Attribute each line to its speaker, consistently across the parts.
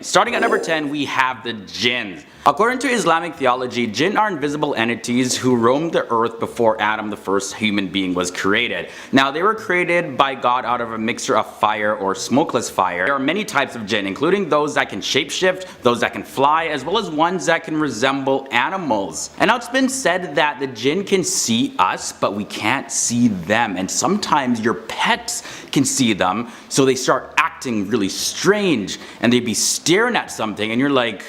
Speaker 1: Starting at number 10, we have the jinn. According to Islamic theology, jinn are invisible entities who roamed the earth before Adam, the first human being, was created. Now, they were created by God out of a mixture of fire or smokeless fire. There are many types of jinn, including those that can shapeshift, those that can fly, as well as ones that can resemble animals. And now it's been said that the jinn can see us, but we can't see them. And sometimes your pets can see them, so they start acting really strange, and they'd be staring at something, and you're like,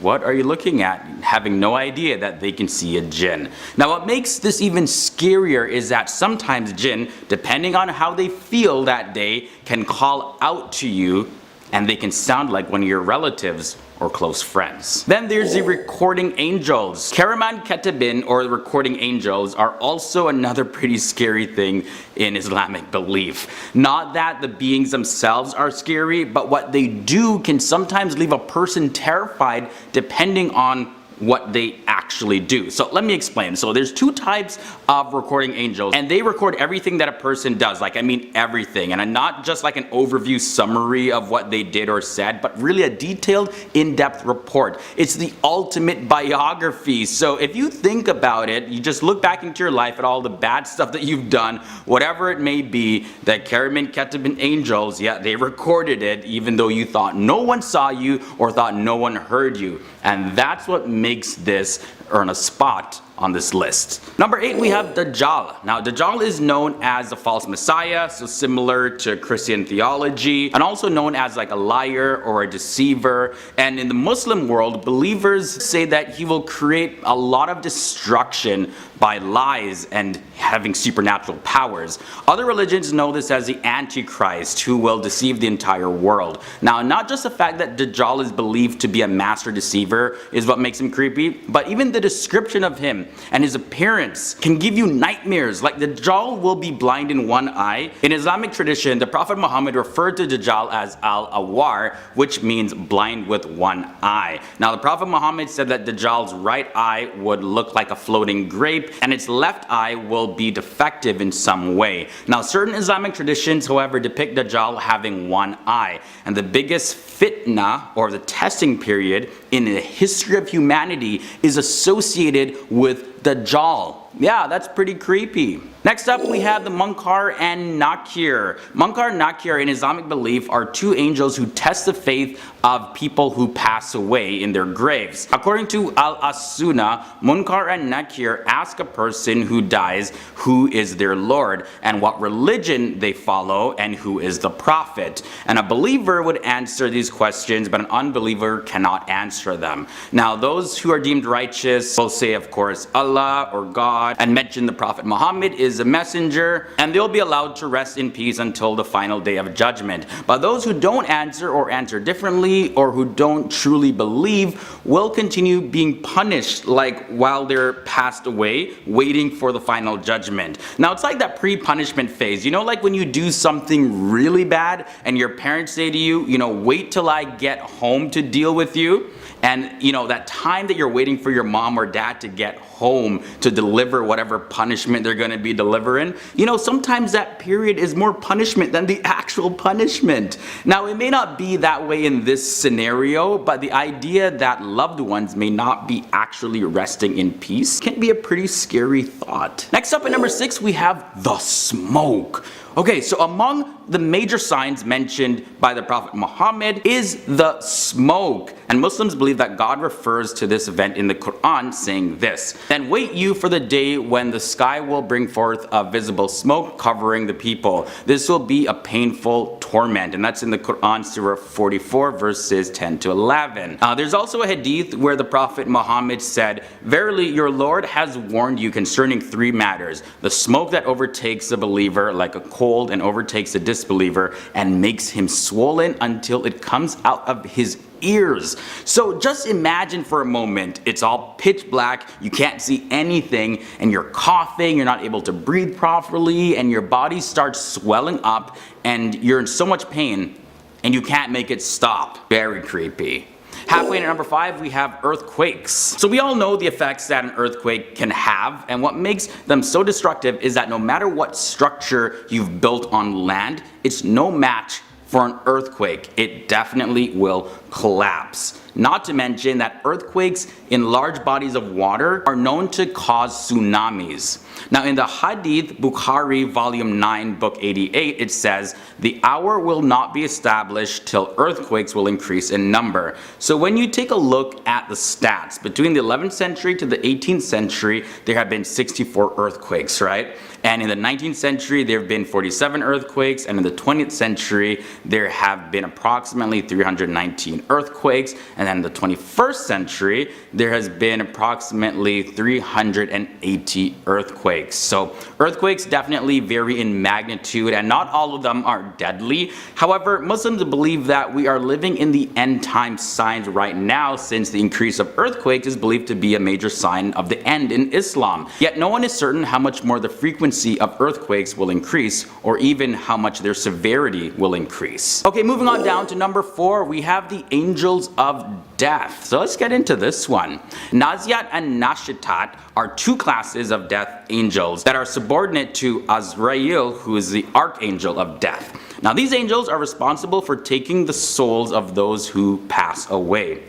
Speaker 1: what are you looking at? Having no idea that they can see a jinn. Now, what makes this even scarier is that sometimes jinn, depending on how they feel that day, can call out to you, and they can sound like one of your relatives or close friends. Then there's the recording angels. Kiraman Ketibin, or the recording angels, are also another pretty scary thing in Islamic belief. Not that the beings themselves are scary, but what they do can sometimes leave a person terrified depending on what they actually do. So let me explain. So there's two types of recording angels, and they record everything that a person does. Like, I mean everything, and not just like an overview summary of what they did or said, but really a detailed, in-depth report. It's the ultimate biography. So if you think about it, you just look back into your life at all the bad stuff that you've done, whatever it may be, that Kiraman Ketibin angels, yeah, they recorded it even though you thought no one saw you or thought no one heard you. And that's what makes this earn a spot on this list. Number 8, we have Dajjal. Now, Dajjal is known as the false messiah, so similar to Christian theology, and also known as like a liar or a deceiver. And in the Muslim world, believers say that he will create a lot of destruction by lies and having supernatural powers. Other religions know this as the Antichrist, who will deceive the entire world. Now, not just the fact that Dajjal is believed to be a master deceiver is what makes him creepy, but even the description of him and his appearance can give you nightmares. Like, Dajjal will be blind in one eye. In Islamic tradition, the Prophet Muhammad referred to Dajjal as Al-Awar, which means blind with one eye. Now, the Prophet Muhammad said that Dajjal's right eye would look like a floating grape, and its left eye will be defective in some way. Now, certain Islamic traditions, however, depict Dajjal having one eye, and the biggest fitna, or the testing period in the history of humanity, is associated with Dajjal. Yeah, that's pretty creepy. Next up, we have the Munkar and Nakir. Munkar and Nakir in Islamic belief are two angels who test the faith of people who pass away in their graves. According to Al-As-Sunnah, Munkar and Nakir ask a person who dies who is their Lord and what religion they follow and who is the prophet. And a believer would answer these questions, but an unbeliever cannot answer them. Now, those who are deemed righteous will say, of course, Allah or God, and mention the Prophet Muhammad is a messenger, and they'll be allowed to rest in peace until the final day of judgment. But those who don't answer or answer differently, or who don't truly believe, will continue being punished like while they're passed away, waiting for the final judgment. Now, it's like that pre-punishment phase. You know, like when you do something really bad and your parents say to you, you know, wait till I get home to deal with you. And you know, that time that you're waiting for your mom or dad to get home to deliver whatever punishment they're going to be delivering, you know, sometimes that period is more punishment than the actual punishment. Now, it may not be that way in this scenario, but the idea that loved ones may not be actually resting in peace can be a pretty scary thought. Next up at number 6, we have the smoke. Okay, so among the major signs mentioned by the Prophet Muhammad is the smoke. And Muslims believe that God refers to this event in the Quran saying this: "Then wait you for the day when the sky will bring forth a visible smoke covering the people. This will be a painful torment." And that's in the Quran, Surah 44, verses 10 to 11. There's also a hadith where the Prophet Muhammad said, "Verily, your Lord has warned you concerning 3 matters: the smoke that overtakes the believer like a cold and overtakes the disbeliever and makes him swollen until it comes out of his ears." So just imagine for a moment, it's all pitch black, you can't see anything, and you're coughing, you're not able to breathe properly, and your body starts swelling up, and you're in so much pain, and you can't make it stop. Very creepy. Halfway to number 5, we have earthquakes. So we all know the effects that an earthquake can have, and what makes them so destructive is that no matter what structure you've built on land, it's no match for an earthquake. It definitely will collapse. Not to mention that earthquakes in large bodies of water are known to cause tsunamis. Now in the Hadith Bukhari volume 9 book 88 it says, "The hour will not be established till earthquakes will increase in number." So when you take a look at the stats, between the 11th century to the 18th century there have been 64 earthquakes, right? And in the 19th century there have been 47 earthquakes, and in the 20th century there have been approximately 319 earthquakes, and then in the 21st century there has been approximately 380 earthquakes. So earthquakes definitely vary in magnitude, and not all of them are deadly. However, Muslims believe that we are living in the end time signs right now, since the increase of earthquakes is believed to be a major sign of the end in Islam. Yet no one is certain how much more the frequency of earthquakes will increase, or even how much their severity will increase. Okay, moving on down to number 4, we have the angels of death. So let's get into this one. Naziat and Nashitat are two classes of death angels that are subordinate to Azrael, who is the archangel of death. Now these angels are responsible for taking the souls of those who pass away.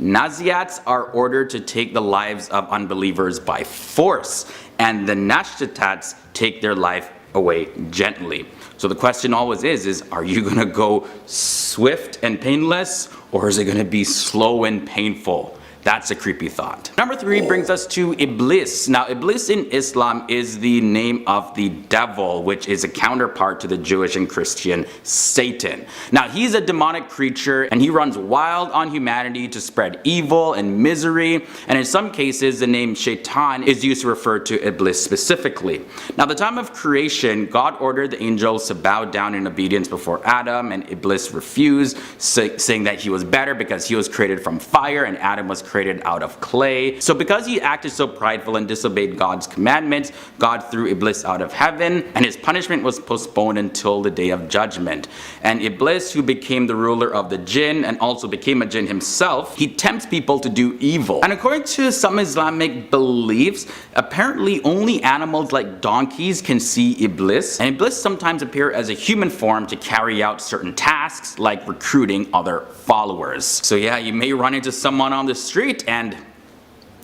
Speaker 1: Naziats are ordered to take the lives of unbelievers by force, and the Nashitats take their life away gently. So the question always is are you gonna go swift and painless, or is it gonna be slow and painful? That's a creepy thought. Number 3 brings us to Iblis. Now Iblis in Islam is the name of the devil, which is a counterpart to the Jewish and Christian Satan. Now he's a demonic creature, and he runs wild on humanity to spread evil and misery, and in some cases the name Shaitan is used to refer to Iblis specifically. Now at the time of creation, God ordered the angels to bow down in obedience before Adam, and Iblis refused, saying that he was better because he was created from fire and Adam was created out of clay. So because he acted so prideful and disobeyed God's commandments, God threw Iblis out of heaven, and his punishment was postponed until the day of judgment. And Iblis, who became the ruler of the jinn and also became a jinn himself, he tempts people to do evil. And according to some Islamic beliefs, apparently only animals like donkeys can see Iblis, and Iblis sometimes appear as a human form to carry out certain tasks like recruiting other followers. So yeah, you may run into someone on the street and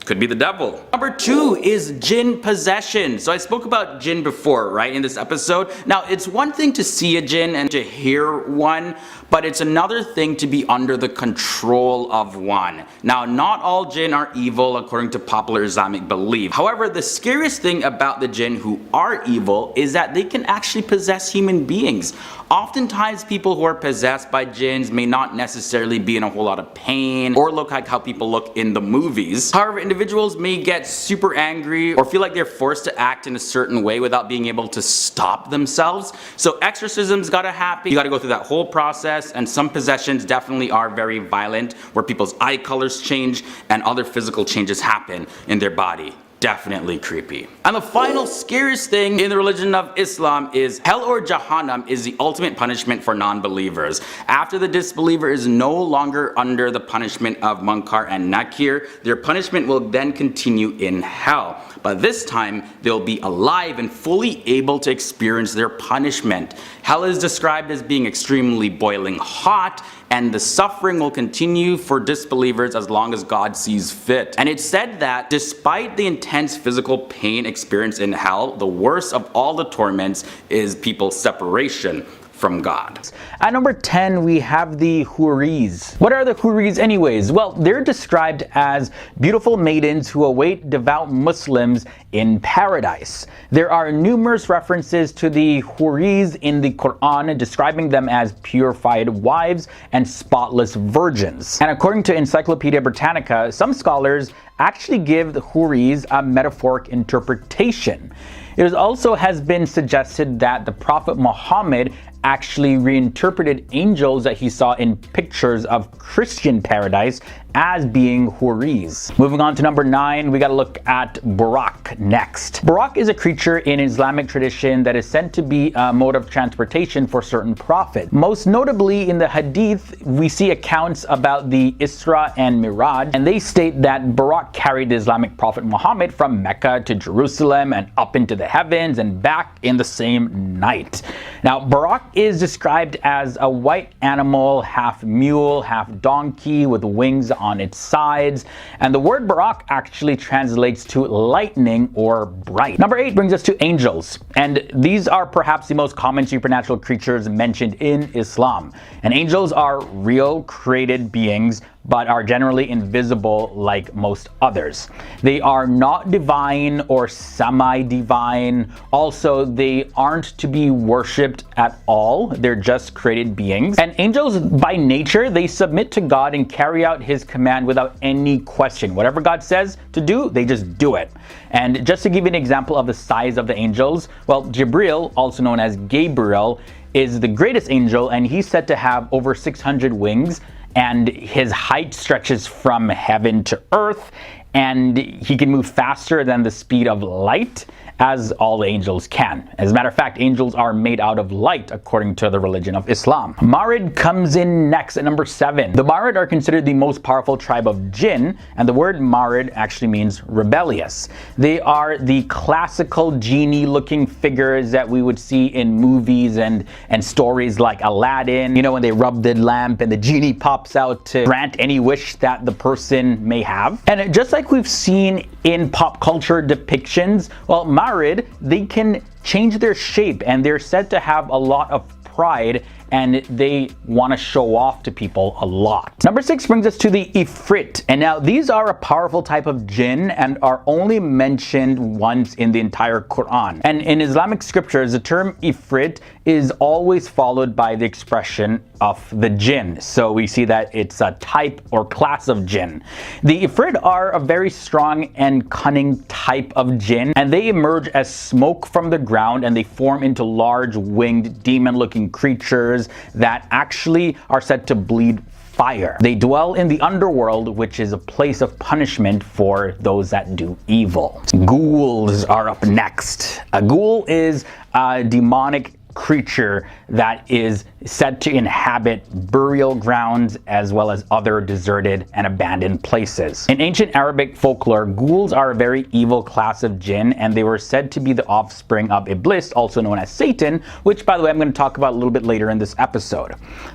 Speaker 1: could be the devil. Number 2 is jinn possession. So I spoke about jinn before, right, in this episode. Now it's one thing to see a jinn and to hear one, but it's another thing to be under the control of one. Now not all jinn are evil according to popular Islamic belief. However, the scariest thing about the jinn who are evil is that they can actually possess human beings. Oftentimes people who are possessed by jinns may not necessarily be in a whole lot of pain or look like how people look in the movies. However, individuals may get super angry or feel like they're forced to act in a certain way without being able to stop themselves. So exorcisms gotta happen. You gotta go through that whole process, and some possessions definitely are very violent, where people's eye colors change and other physical changes happen in their body. Definitely creepy. And the final scariest thing in the religion of Islam is hell, or Jahannam, is the ultimate punishment for non-believers. After the disbeliever is no longer under the punishment of Munkar and Nakir, their punishment will then continue in hell. But this time they'll be alive and fully able to experience their punishment. Hell is described as being extremely boiling hot, and the suffering will continue for disbelievers as long as God sees fit. And it's said that despite the intense physical pain experienced in hell, the worst of all the torments is people's separation from God.
Speaker 2: At number 10, we have the Houris. What are the Houris anyways? Well, they're described as beautiful maidens who await devout Muslims in paradise. There are numerous references to the Houris in the Quran, describing them as purified wives and spotless virgins. And according to Encyclopedia Britannica, some scholars actually give the Houris a metaphoric interpretation. It also has been suggested that the Prophet Muhammad actually reinterpreted angels that he saw in pictures of Christian paradise as being Houris. Moving on to number 9, we gotta look at Buraq next. Buraq is a creature in Islamic tradition that is said to be a mode of transportation for certain prophets. Most notably in the Hadith, we see accounts about the Isra and Miraj, and they state that Buraq carried the Islamic prophet Muhammad from Mecca to Jerusalem and up into the heavens and back in the same night. Now, Buraq is described as a white animal, half mule, half donkey, with wings on its sides. And the word Barak actually translates to lightning or bright. Number 8 brings us to angels. And these are perhaps the most common supernatural creatures mentioned in Islam. And angels are real created beings, but are generally invisible like most others. They are not divine or semi-divine. Also, they aren't to be worshipped at all. They're just created beings. And angels, by nature, they submit to God and carry out his command without any question. Whatever God says to do, they just do it. And just to give you an example of the size of the angels, well, Jibril, also known as Gabriel, is the greatest angel, and he's said to have over 600 wings. And his height stretches from heaven to earth, and he can move faster than the speed of light, as all angels can. As a matter of fact, angels are made out of light according to the religion of Islam. Marid comes in next at number 7. The Marid are considered the most powerful tribe of jinn, and the word Marid actually means rebellious. They are the classical genie-looking figures that we would see in movies and stories like Aladdin. You know, when they rub the lamp and the genie pops out to grant any wish that the person may have. And just like we've seen in pop culture depictions, well, Marid, they can change their shape, and they're said to have a lot of pride, and they want to show off to people a lot. Number 6 brings us to the Ifrit. And now these are a powerful type of jinn and are only mentioned once in the entire Quran. And in Islamic scriptures, the term Ifrit is always followed by the expression of the jinn. So we see that it's a type or class of jinn. The Ifrit are a very strong and cunning type of jinn, and they emerge as smoke from the ground, and they form into large winged demon-looking creatures that actually are said to bleed fire. They dwell in the underworld, which is a place of punishment for those that do evil. Ghouls are up next. A ghoul is a demonic creature that is said to inhabit burial grounds as well as other deserted and abandoned places. In ancient Arabic folklore, ghouls are a very evil class of jinn, and they were said to be the offspring of Iblis, also known as Satan, which, by the way, I'm going to talk about a little bit later in this episode.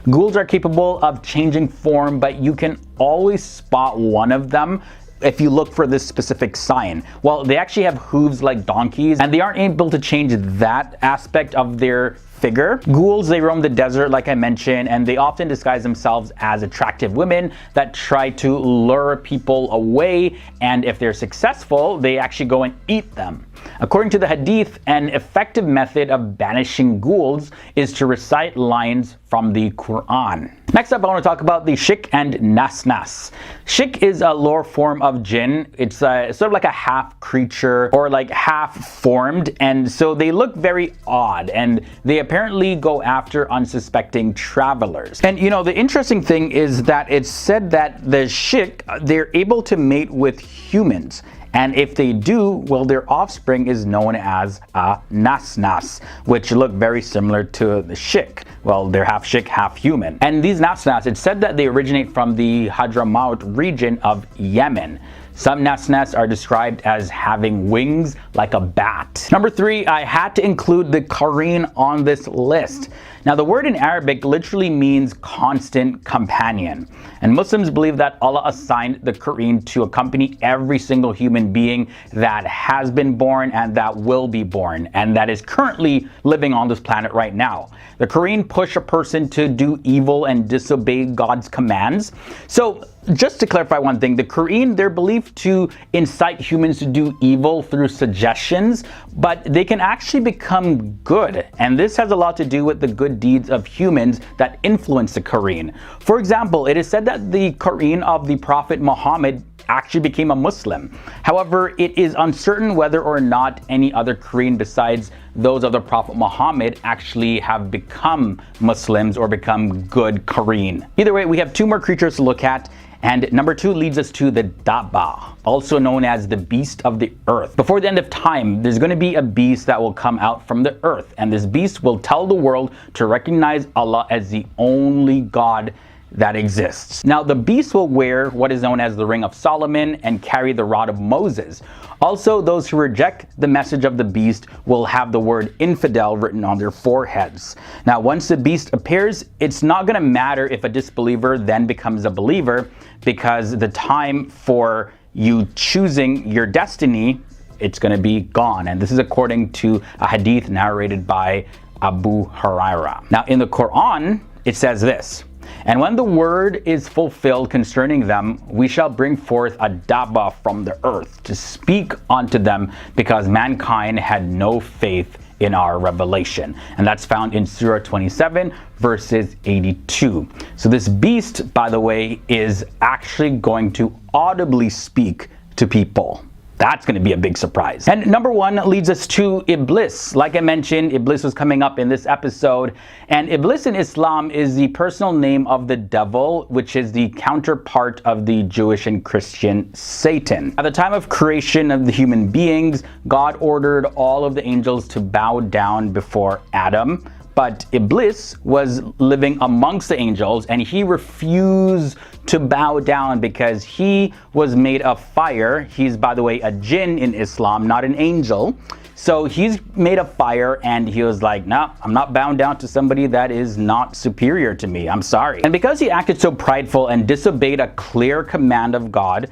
Speaker 2: Ghouls are capable of changing form, but you can always spot one of them if you look for this specific sign. Well, they actually have hooves like donkeys, and they aren't able to change that aspect of their figure. Ghouls, they roam the desert, like I mentioned, and they often disguise themselves as attractive women that try to lure people away, and if they're successful, they actually go and eat them. According to the Hadith, an effective method of banishing ghouls is to recite lines from the Quran. Next up, I want to talk about the Shik and Nasnas. Shik is a lower form of jinn. It's sort of like a half creature or like half formed, and so they look very odd, and they apparently go after unsuspecting travelers. And you know, the interesting thing is that it's said that the Shik, they're able to mate with humans. And if they do, well, their offspring is known as a Nasnas, which look very similar to the Shik. Well, they're half Shik, half human. And these Nasnas, it's said that they originate from the Hadramaut region of Yemen. Some Nasnas are described as having wings like a bat. Number 3, I had to include the Qareen on this list. Now, the word in Arabic literally means constant companion. And Muslims believe that Allah assigned the Qareen to accompany every single human being that has been born and that will be born and that is currently living on this planet right now. The Qareen push a person to do evil and disobey God's commands. So, just to clarify one thing, the Qareen, they're believed to incite humans to do evil through suggestions, but they can actually become good. And this has a lot to do with the good deeds of humans that influence the Qareen. For example, it is said that the Qareen of the Prophet Muhammad actually became a Muslim. However, it is uncertain whether or not any other Qareen besides those of the Prophet Muhammad actually have become Muslims or become good Qareen. Either way, we have 2 more creatures to look at. And number 2 leads us to the Dabba, also known as the beast of the earth. Before the end of time, there's going to be a beast that will come out from the earth. And this beast will tell the world to recognize Allah as the only God that exists. Now, the beast will wear what is known as the Ring of Solomon and carry the rod of Moses. Also, those who reject the message of the beast will have the word infidel written on their foreheads. Now, once the beast appears, it's not going to matter if a disbeliever then becomes a believer, because the time for you choosing your destiny, it's going to be gone. And this is according to a hadith narrated by Abu Hurairah. Now, in the Quran, it says this: "And when the word is fulfilled concerning them, we shall bring forth a Dabba from the earth to speak unto them, because mankind had no faith in our revelation." And that's found in Surah 27, verses 82. So this beast, by the way, is actually going to audibly speak to people. That's going to be a big surprise. And number one leads us to Iblis. Like I mentioned, Iblis was coming up in this episode. And Iblis in Islam is the personal name of the devil, which is the counterpart of the Jewish and Christian Satan. At the time of creation of the human beings, God ordered all of the angels to bow down before Adam. But Iblis was living amongst the angels, and he refused to bow down because he was made of fire. He's, by the way, a jinn in Islam, not an angel. So he's made of fire, and he was like, "No, I'm not bowing down to somebody that is not superior to me. I'm sorry." And because he acted so prideful and disobeyed a clear command of God,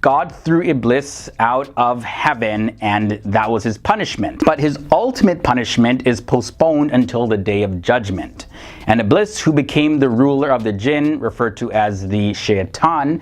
Speaker 2: God threw Iblis out of heaven, and that was his punishment. But his ultimate punishment is postponed until the day of judgment. And Iblis, who became the ruler of the jinn, referred to as the shaitan,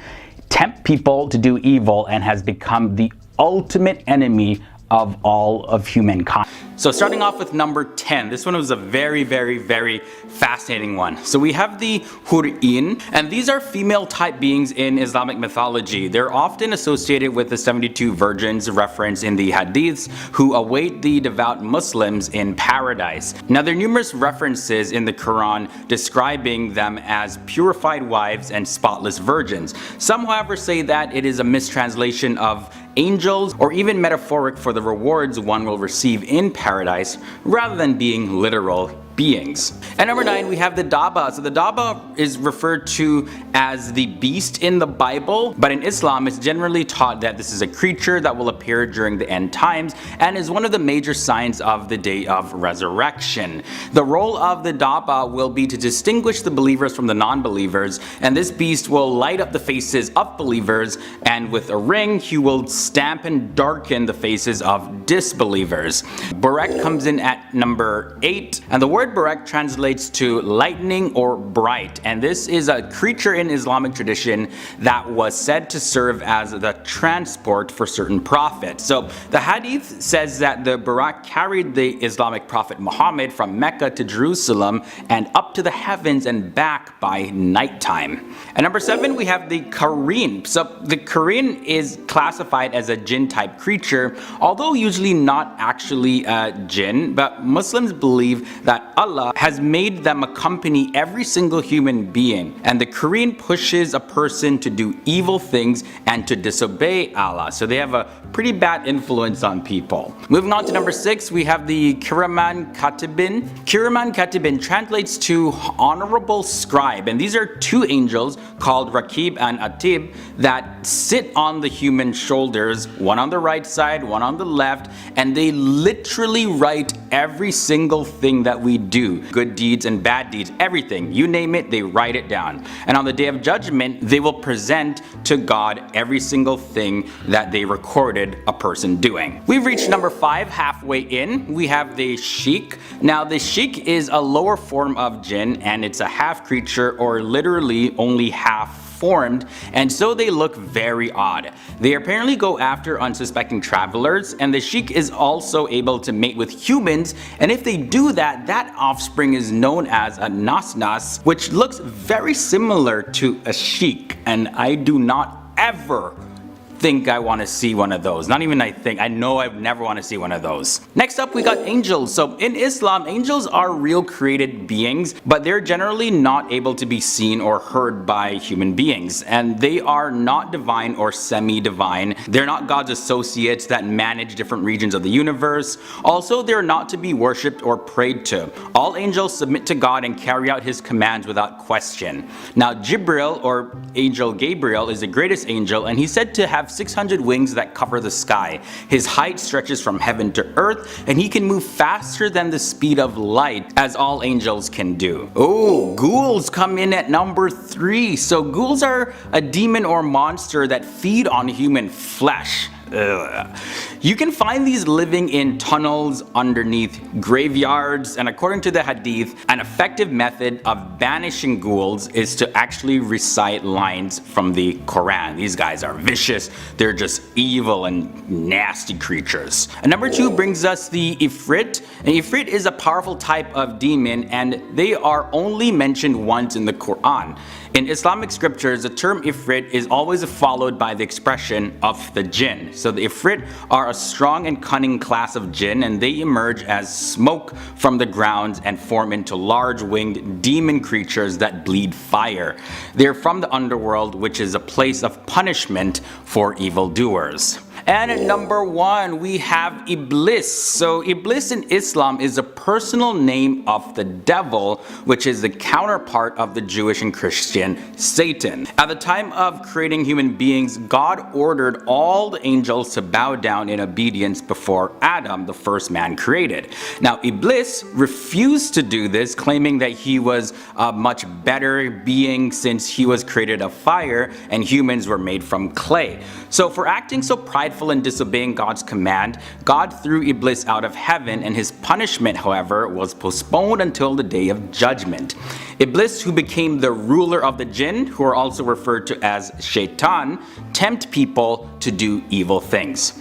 Speaker 2: tempt people to do evil and has become the ultimate enemy of all of humankind. So starting off with number 10, this one was a very, very, very fascinating one. So we have the Hur'in, and these are female type beings in Islamic mythology. They're often associated with the 72 virgins referenced in the hadiths who await the devout Muslims in paradise. Now, there are numerous references in the Quran describing them as purified wives and spotless virgins. Some, however, say that it is a mistranslation of angels, or even metaphoric for the rewards one will receive in paradise, rather than being literal beings. At number 9, we have the Dabba. So the Dabba is referred to as the beast in the Bible, but in Islam it's generally taught that this is a creature that will appear during the end times and is one of the major signs of the day of resurrection. The role of the Dabba will be to distinguish the believers from the non-believers, and this beast will light up the faces of believers, and with a ring he will stamp and darken the faces of disbelievers. Buraq comes in at number 8, and the word Buraq translates to lightning or bright, and this is a creature in Islamic tradition that was said to serve as the transport for certain prophets. So the hadith says that the Buraq carried the Islamic prophet Muhammad from Mecca to Jerusalem and up to the heavens and back by nighttime. At number 7, we have the Qareen. So the Qareen is classified as a jinn type creature, although usually not actually a jinn, but Muslims believe that Allah has made them accompany every single human being, and the Qareen pushes a person to do evil things and to disobey Allah. So they have a pretty bad influence on people. Moving on to number 6, we have the Kiraman Katibin. Kiraman Katibin translates to honorable scribe, and these are two angels called Rakib and Atib that sit on the human shoulders, one on the right side, one on the left, and they literally write every single thing that we do. Good deeds and bad deeds, everything. You name it, they write it down. And on the day of judgment, they will present to God every single thing that they recorded a person doing. We've reached number 5, halfway in. We have the Sheikh. Now the Sheikh is a lower form of jinn, and it's a half creature, or literally only half formed, and so they look very odd. They apparently go after unsuspecting travelers, and the Sheikh is also able to mate with humans, and if they do that, that offspring is known as a Nasnas, which looks very similar to a Sheikh, and I do not ever
Speaker 1: think I want to see one of those. Not even I think, I know I'd never want to see one of those. Next up we got angels. So in Islam, angels are real created beings, but they're generally not able to be seen or heard by human beings, and they are not divine or semi-divine. They're not God's associates that manage different regions of the universe. Also, they're not to be worshipped or prayed to. All angels submit to God and carry out his commands without question. Now Jibril, or angel Gabriel, is the greatest angel, and he's said to have 600 wings that cover the sky. His height stretches from heaven to earth, and he can move faster than the speed of light, as all angels can do. Oh, ghouls come in at number 3. So ghouls are a demon or monster that feed on human flesh. Ugh. You can find these living in tunnels underneath graveyards, and according to the hadith, an effective method of banishing ghouls is to actually recite lines from the Quran. These guys are vicious, they're just evil and nasty creatures. And number 2 brings us the Ifrit. An Ifrit is a powerful type of demon, and they are only mentioned once in the Quran. In Islamic scriptures, the term Ifrit is always followed by the expression of the jinn. So the Ifrit are a strong and cunning class of jinn, and they emerge as smoke from the ground and form into large winged demon creatures that bleed fire. They're from the underworld, which is a place of punishment for evildoers. And at number 1, we have Iblis. So Iblis in Islam is a personal name of the devil, which is the counterpart of the Jewish and Christian Satan. At the time of creating human beings, God ordered all the angels to bow down in obedience before Adam, the first man created. Now Iblis refused to do this, claiming that he was a much better being since he was created of fire and humans were made from clay. So for acting so prideful and disobeying God's command, God threw Iblis out of heaven, and his punishment, however, was postponed until the day of judgment. Iblis, who became the ruler of the jinn, who are also referred to as Shaitan, tempt people to do evil things.